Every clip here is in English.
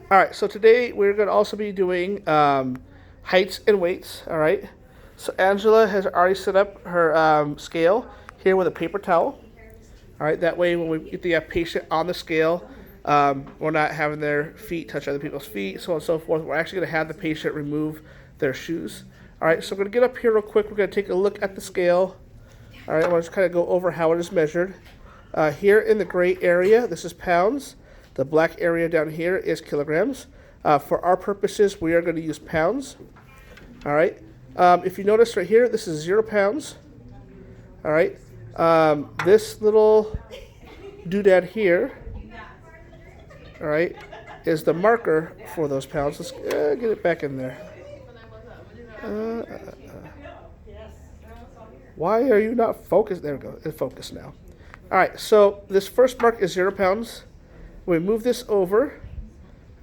All right, so today we're going to also be doing heights and weights. All right, so Angela has already set up her scale here with a paper towel. All right, that way when we get the patient on the scale, we're not having their feet touch other people's feet, so on and so forth. We're actually going to have the patient remove their shoes. All right, so we're going to get up here real quick. We're going to take a look at the scale. All right, I want to just kind of go over how it is measured. Here in the gray area, this is pounds. The black area down here is kilograms. For our purposes, we are going to use pounds. All right. If you notice right here, this is 0 pounds. All right. This little doodad here, all right, is the marker for those pounds. Let's get it back in there. Why are you not focused? There we go. It's focused now. All right. So this first mark is 0 pounds. We move this over.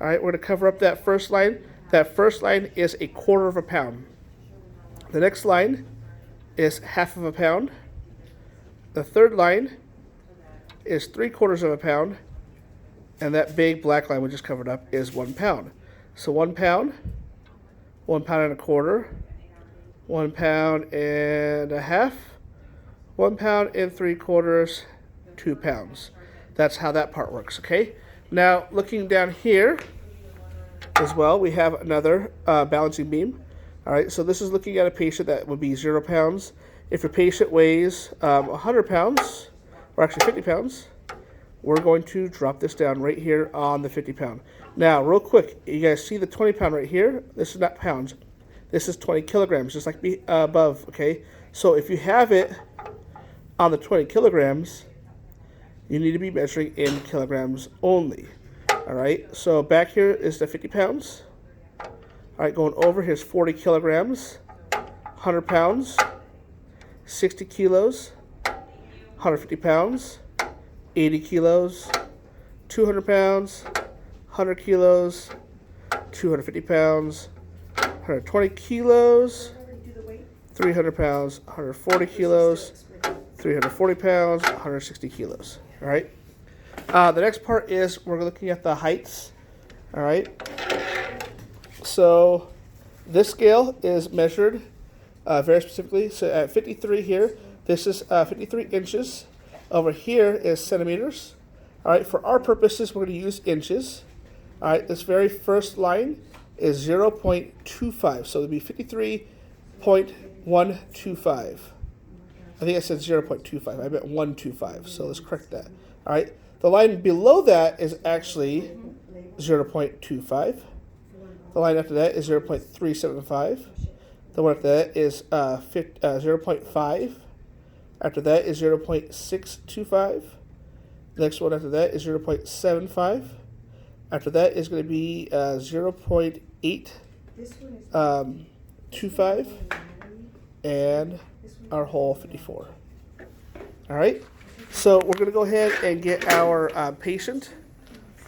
All right. We're going to cover up that first line. That first line is 1/4 of a pound. The next line is 1/2 of a pound. The third line is 3/4 of a pound. And that big black line we just covered up is 1 pound. So 1 pound, 1 pound and 1/4, 1 pound and a half, 1 pound and 3/4, 2 pounds. That's how that part works, okay? Now, looking down here as well, we have another balancing beam. All right, so this is looking at a patient that would be 0 pounds. If a patient weighs 100 pounds, or actually 50 pounds, we're going to drop this down right here on the 50 pound. Now, real quick, you guys see the 20 pound right here? This is not pounds. This is 20 kilograms, just like above, okay? So if you have it on the 20 kilograms, you need to be measuring in kilograms only. All right, so back here is the 50 pounds. All right, going over, here's 40 kilograms, 100 pounds, 60 kilos, 150 pounds, 80 kilos, 200 pounds, 100 kilos, 250 pounds, 120 kilos, 300 pounds, 140 kilos, 340 pounds, 160 kilos. All right. The next part is we're looking at the heights. All right. So this scale is measured very specifically. So at 53 here, this is 53 inches. Over here is centimeters. All right. For our purposes, we're going to use inches. All right. This very first line is 0.25. So it'll be 53.125. I think I said 0.25. I meant 125. So let's correct that. All right. The line below that is actually 0.25. The line after that is 0.375. The one after that is 0.5. After that is 0.625. The next one after that is 0.75. After that is going to be 0.825. And our whole 54. All right. So we're going to go ahead and get our patient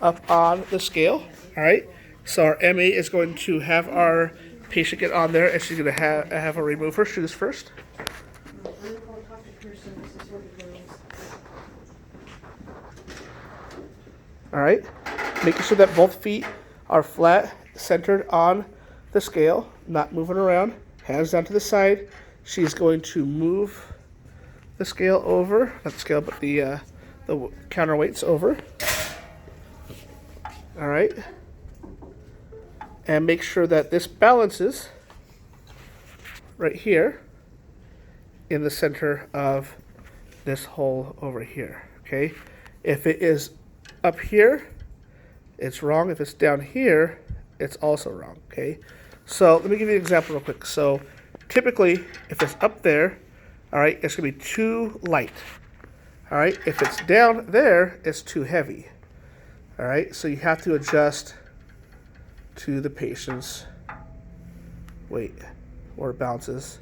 up on the scale. All right. So our MA is going to have our patient get on there, and she's going to have her remove her shoes first. All right. Making sure that both feet are flat, centered on the scale, not moving around. Hands down to the side. She's going to move the scale over, not the scale, but the counterweights over. All right. And make sure that this balances right here in the center of this hole over here, okay? If it is up here, it's wrong. If it's down here, it's also wrong, okay? So let me give you an example real quick. So typically, if it's up there, all right, it's going to be too light. All right, if it's down there, it's too heavy. All right, so you have to adjust to the patient's weight or balances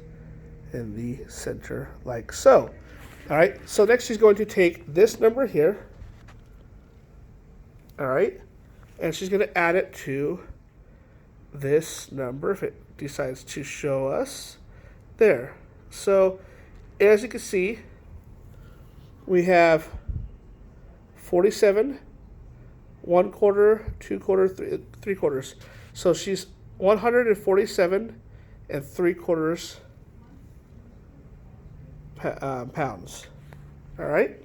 in the center like so. All right, so next she's going to take this number here, all right, and she's going to add it to this number if it decides to show us there. So as you can see, we have 47 1/4, 2/4, 3/4. So she's 147 3/4 pounds. All right.